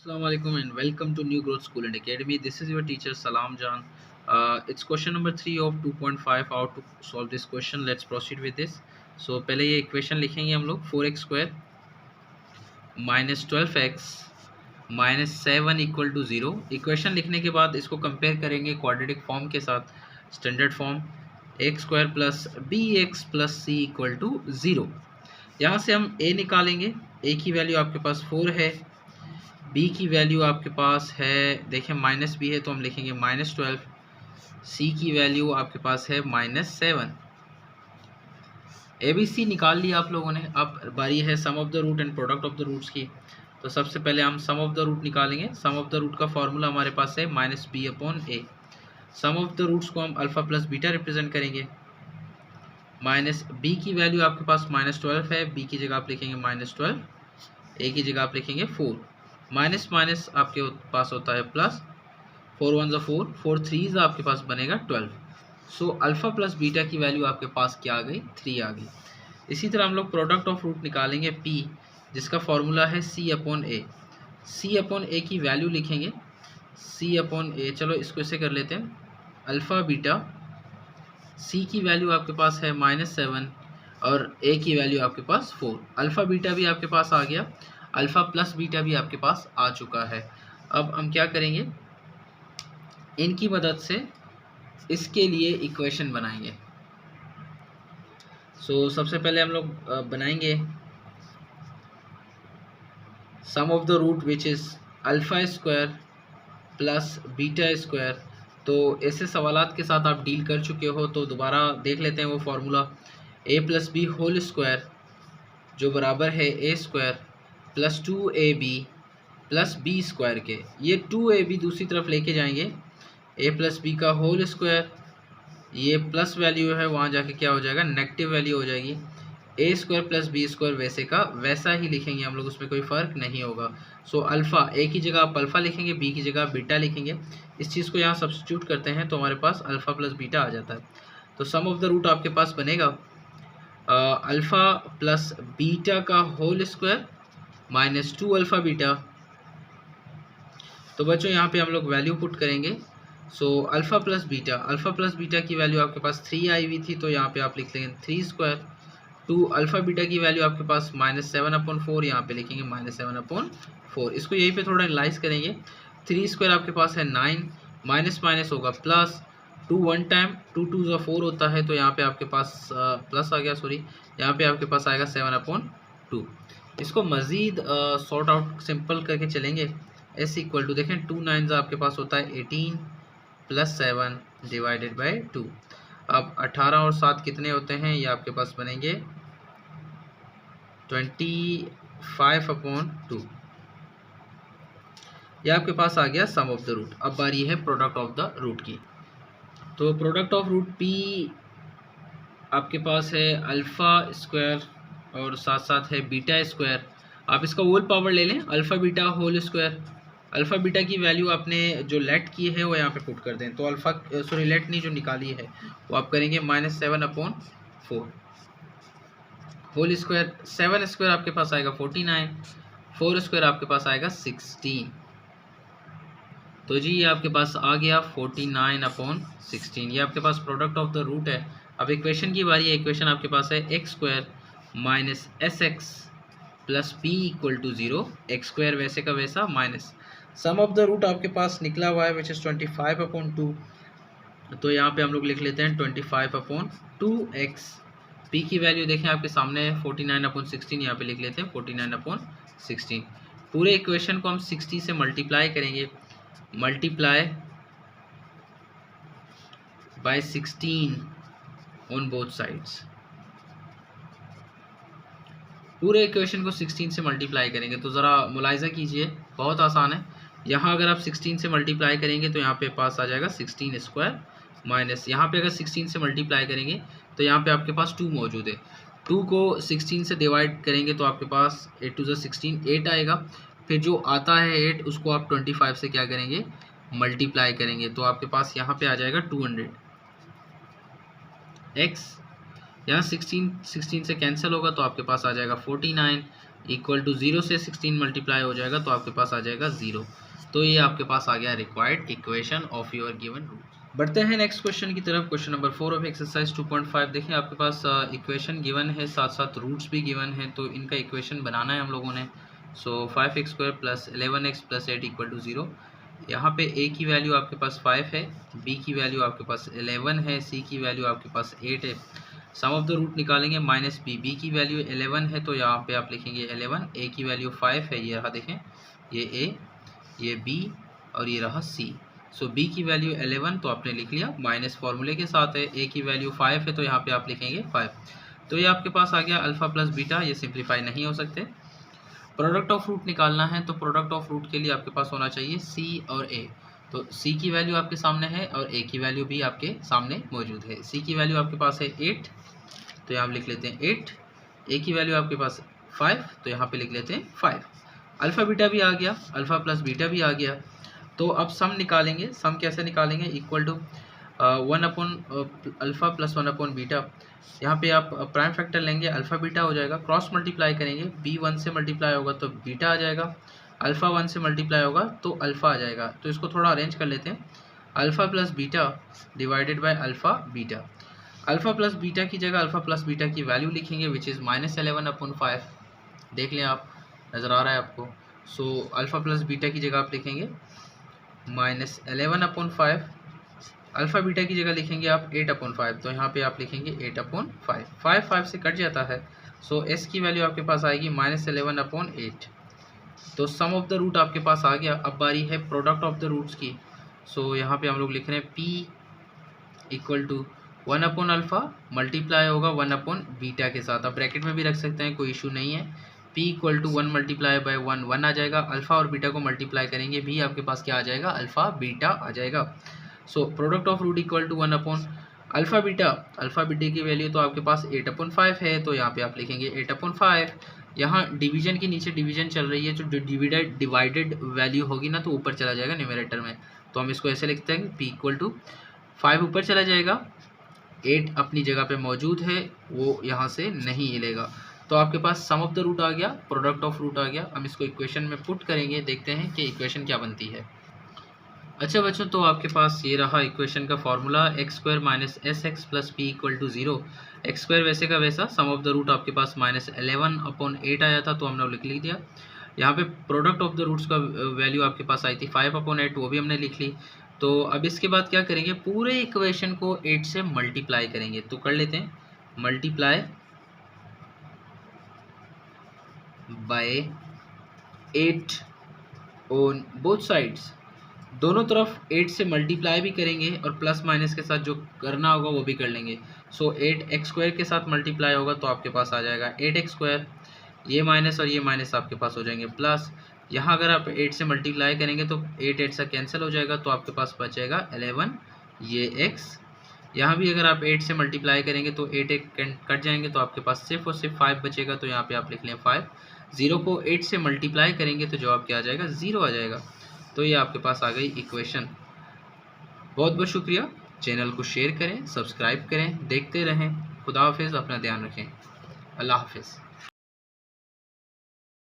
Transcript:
Assalamu alaikum and welcome to New Growth School and Academy. This is your teacher Salam Jan. It's question number 3 of 2.5. How to solve this question? Let's proceed with this. So पहले ये equation लिखेंगे हम लोग 4x square minus 12x minus 7 equal to 0। Equation लिखने के बाद इसको compare करेंगे क्वाड्रेटिक फॉर्म के साथ, standard form x square plus b x plus c equal to 0। यहाँ से हम a निकालेंगे। a की वैल्यू आपके पास 4 है, b की वैल्यू आपके पास है, देखें माइनस b है तो हम लिखेंगे माइनस 12, c की वैल्यू आपके पास है माइनस 7। ABC निकाल लिया आप लोगों ने। अब बारी है sum of the root and product of the roots की। तो सबसे पहले हम सम ऑफ द रूट निकालेंगे। सम ऑफ द रूट का फॉर्मूला हमारे पास है minus b upon a. Sum of the roots को हम अल्फ़ा प्लस बीटा रिप्रेजेंट करेंगे। माइनस बी की वैल्यू आपके पास माइनस 12 है, बी की जगह आप लिखेंगे माइनस 12, ए की जगह आप लिखेंगे 4। माइनस माइनस आपके पास होता है प्लस, 4 1 ज़ा 4, 4 3 ज़ा आपके पास बनेगा 12। सो अल्फ़ा प्लस बीटा की वैल्यू आपके पास क्या आ गई, 3 आ गई। इसी तरह हम लोग प्रोडक्ट ऑफ रूट निकालेंगे P, जिसका फॉर्मूला है C अपॉन ए। C अपॉन ए की वैल्यू लिखेंगे C अपॉन ए। चलो इसको इसे कर लेते हैं, अल्फ़ा बीटा। C की वैल्यू आपके पास है माइनस 7 और A की वैल्यू आपके पास 4। अल्फ़ा बीटा भी आपके पास आ गया, अल्फ़ा प्लस बीटा भी आपके पास आ चुका है। अब हम क्या करेंगे, इनकी मदद से इसके लिए इक्वेशन बनाएंगे। सो सबसे पहले हम लोग बनाएंगे sum of the root which is alpha square plus beta square. तो ऐसे सवालात के साथ आप डील कर चुके हो तो दोबारा देख लेते हैं वो formula. a plus b whole square जो बराबर है a square plus 2ab plus b square के। ये 2ab दूसरी तरफ लेके जाएंगे, a प्लस बी का होल स्क्वायर, ये प्लस वैल्यू है, वहाँ जाके क्या हो जाएगा, नेगेटिव वैल्यू हो जाएगी। ए स्क्वायर प्लस बी स्क्वायर वैसे का वैसा ही लिखेंगे हम लोग, उसमें कोई फ़र्क नहीं होगा। सो अल्फ़ा, ए की जगह आप अल्फ़ा लिखेंगे, बी की जगह बीटा लिखेंगे। इस चीज़ को यहाँ सब्स्टिट्यूट करते हैं तो हमारे पास अल्फ़ा प्लस बीटा आ जाता है। तो सम ऑफ द रूट आपके पास बनेगा अल्फ़ा प्लस बीटा का whole square minus 2 alpha beta. तो बच्चों यहाँ पे हम लोग वैल्यू पुट करेंगे। सो अल्फ़ा प्लस बीटा की वैल्यू आपके पास 3 आई हुई थी, तो यहाँ पे आप लिख लेंगे 3 स्क्वायर। 2 अल्फ़ा बीटा की वैल्यू आपके पास माइनस 7 अपॉन 4, यहाँ पे लिखेंगे माइनस 7 अपॉन 4। इसको यहीं पे थोड़ा एनालाइज करेंगे। 3 स्क्वायर आपके पास है 9, माइनस माइनस होगा प्लस, 2 1 टाइम, 2 2 ज़ा 4 होता है, तो यहाँ पे आपके पास प्लस आ गया, सॉरी, यहाँ पे आपके पास आएगा 7 अपॉन 2। इसको मज़ीद सॉर्ट आउट सिंपल करके चलेंगे। एस इक्वल टू, देखें 2 9 आपके पास होता है 18 प्लस 7 डिवाइडेड बाई 2। अब 18 और 7 कितने होते हैं, ये आपके पास बनेंगे 25 अपॉन 2। ये आपके पास आ गया सम ऑफ द रूट। अब बारी है प्रोडक्ट ऑफ द रूट की। तो प्रोडक्ट ऑफ रूट P आपके पास है अल्फ़ा स्क्वायर और साथ साथ है बीटा स्क्वायर। आप इसका होल पावर ले लें, alpha beta whole square. Alpha beta की वैल्यू आपने जो लेट की है वो यहाँ पे पुट कर दें, तो अल्फ़ा, सॉरी लेट नहीं, जो निकाली है वो आप करेंगे minus 7 upon 4 whole square. 7 square आपके पास आएगा 49, 4 स्क्वायर आपके पास आएगा 16। तो जी ये आपके पास आ गया 49 अपॉन 16। ये आपके पास प्रोडक्ट ऑफ द रूट है। अब इक्वेशन की बारी है। इक्वेशन आपके पास है x square minus s x plus p equal to 0। X square वैसे का वैसा minus sum of the root आपके पास निकला हुआ है विच इज़ 25 अपॉन 2। तो यहाँ पे हम लोग लिख लेते हैं 25 अपॉन 2x। पी की वैल्यू देखें आपके सामने है 49 अपॉन 16, यहाँ पे लिख लेते हैं 49 अपॉन 16। पूरे इक्वेशन को हम 60 से मल्टीप्लाई करेंगे, multiply by 16 on both sides. पूरे इक्वेशन को 16 से मल्टीप्लाई करेंगे तो ज़रा मुलाहिज़ा कीजिए, बहुत आसान है। यहाँ अगर आप 16 से मल्टीप्लाई करेंगे तो यहाँ पे पास आ जाएगा 16 स्क्वायर माइनस, यहाँ पे अगर 16 से मल्टीप्लाई करेंगे तो यहाँ पे आपके पास 2 मौजूद है। 2 को 16 से डिवाइड करेंगे तो आपके पास 8 2 ज़ा 16, 8 आएगा। फिर जो आता है 8 उसको आप 25 से क्या करेंगे, मल्टीप्लाई करेंगे, तो आपके पास यहाँ पे आ जाएगा 200 x। यहाँ 16 से कैंसिल होगा तो आपके पास आ जाएगा 49 इक्वल टू 0 से 16 मल्टीप्लाई हो जाएगा तो आपके पास आ जाएगा 0। तो ये आपके पास आ गया required equation of your given root. बढ़ते हैं नेक्स्ट क्वेश्चन की तरफ। Question number 4 of exercise 2.5। देखिए आपके पास इक्वेशन गिवन है, साथ साथ रूट्स भी गिवन है, तो इनका इक्वेशन बनाना है हम लोगों ने। So 5x² plus 11x plus 8 equal to 0। यहाँ पे a की वैल्यू आपके पास 5 है, b की वैल्यू आपके पास 11 है, c की वैल्यू आपके पास 8 है। सम ऑफ द रूट निकालेंगे माइनस b की वैल्यू 11 है तो यहाँ पे आप लिखेंगे 11, a की वैल्यू 5 है, ये रहा देखें, ये a, ये b और ये रहा c। सो b की वैल्यू 11 तो आपने लिख लिया, माइनस फॉर्मूले के साथ है, a की वैल्यू 5 है तो यहाँ पे आप लिखेंगे 5। तो ये आपके पास आ गया अल्फ़ा प्लस बीटा, ये सिंप्लीफाई नहीं हो सकते। प्रोडक्ट ऑफ रूट निकालना है तो प्रोडक्ट ऑफ रूट के लिए आपके पास होना चाहिए c और a। तो c की वैल्यू आपके सामने है और a की वैल्यू भी आपके सामने मौजूद है। c की वैल्यू आपके पास है 8 तो यहाँ लिख लेते हैं 8, a की वैल्यू आपके पास 5 तो यहाँ पे लिख लेते हैं 5। अल्फ़ा बीटा भी आ गया, अल्फ़ा प्लस बीटा भी आ गया। तो अब सम निकालेंगे। सम कैसे निकालेंगे? Equal to 1 upon alpha plus 1 upon beta. यहाँ पे आप प्राइम फैक्टर लेंगे, अल्फ़ा बीटा हो जाएगा, क्रॉस मल्टीप्लाई करेंगे, b 1 से मल्टीप्लाई होगा तो बीटा आ जाएगा, अल्फ़ा 1 से मल्टीप्लाई होगा तो अल्फ़ा आ जाएगा। तो इसको थोड़ा अरेंज कर लेते हैं, alpha plus beta divided by alpha beta. Alpha plus beta की जगह अल्फ़ा प्लस बीटा की वैल्यू लिखेंगे विच इज़ -11 अपॉन 5। देख लें आप, नज़र आ रहा है आपको। सो अल्फ़ा प्लस बीटा की जगह आप लिखेंगे -11 अपॉन 5, अल्फ़ा बीटा की जगह लिखेंगे आप 8 अपॉन 5 तो यहाँ पे आप लिखेंगे 8 अपॉन 5। 5 से कट जाता है, सो s की वैल्यू आपके पास आएगी -11 अपॉन 8। तो सम ऑफ द रूट आपके पास आ गया। अब बारी है प्रोडक्ट ऑफ द रूट्स की। सो यहाँ पे हम लोग लिख रहे हैं p equal to 1 upon alpha multiply होगा 1 अपॉन बीटा के साथ। आप ब्रैकेट में भी रख सकते हैं, कोई इशू नहीं है। p equal to 1 multiply by 1 1 आ जाएगा, अल्फ़ा और बीटा को मल्टीप्लाई करेंगे भी आपके पास क्या आ जाएगा? अल्फ़ा बीटा आ जाएगा। So product of root equal to 1 upon alpha beta. Alpha beta की वैल्यू तो आपके पास 8 अपॉन 5 है तो यहाँ पे आप लिखेंगे 8 अपॉन 5। यहाँ डिवीजन के नीचे डिवीजन चल रही है, जो डिवाइडेड वैल्यू होगी ना तो ऊपर चला जाएगा न्यूमरेटर में। तो हम इसको ऐसे लिखते हैं p इक्वल टू 5 ऊपर चला जाएगा, 8 अपनी जगह पे मौजूद है, वो यहाँ से नहीं हिलेगा। तो आपके पास सम ऑफ द रूट आ गया, प्रोडक्ट ऑफ रूट आ गया। हम इसको इक्वेशन में पुट करेंगे, देखते हैं कि इक्वेशन क्या बनती है। अच्छा बच्चों, तो आपके पास ये रहा इक्वेशन का formula, x² minus sx plus p equal to 0। x² वैसे का वैसा, सम ऑफ द रूट आपके पास -11 अपॉन 8 आया था तो हमने लिख दिया। यहाँ पे प्रोडक्ट ऑफ द रूट्स का वैल्यू आपके पास आई थी 5 अपॉन 8, वो भी हमने लिख ली। तो अब इसके बाद क्या करेंगे? पूरे इक्वेशन को 8 से मल्टीप्लाई करेंगे। तो कर लेते हैं, multiply by 8 on both sides. दोनों तरफ 8 से मल्टीप्लाई भी करेंगे और प्लस माइनस के साथ जो करना होगा वो भी कर लेंगे। सो 8x² के साथ मल्टीप्लाई होगा तो आपके पास आ जाएगा 8x², ये माइनस और ये माइनस आपके पास हो जाएंगे प्लस। यहाँ अगर आप 8 से मल्टीप्लाई करेंगे तो 8 से कैंसिल हो जाएगा तो आपके पास बचेगा 11, ये x। यहाँ भी अगर आप 8 से मल्टीप्लाई करेंगे तो 8 कट जाएंगे तो आपके पास सिर्फ और सिर्फ 5 बचेगा। तो यहाँ पे आप लिख लें 5। 0 को 8 से मल्टीप्लाई करेंगे तो जवाब क्या आ जाएगा? 0 आ जाएगा। तो ये आपके पास आ गई इक्वेशन। बहुत बहुत शुक्रिया। चैनल को शेयर करें, सब्सक्राइब करें, देखते रहें। खुदा हाफिज़, अपना ध्यान रखें। अल्लाह हाफिज़।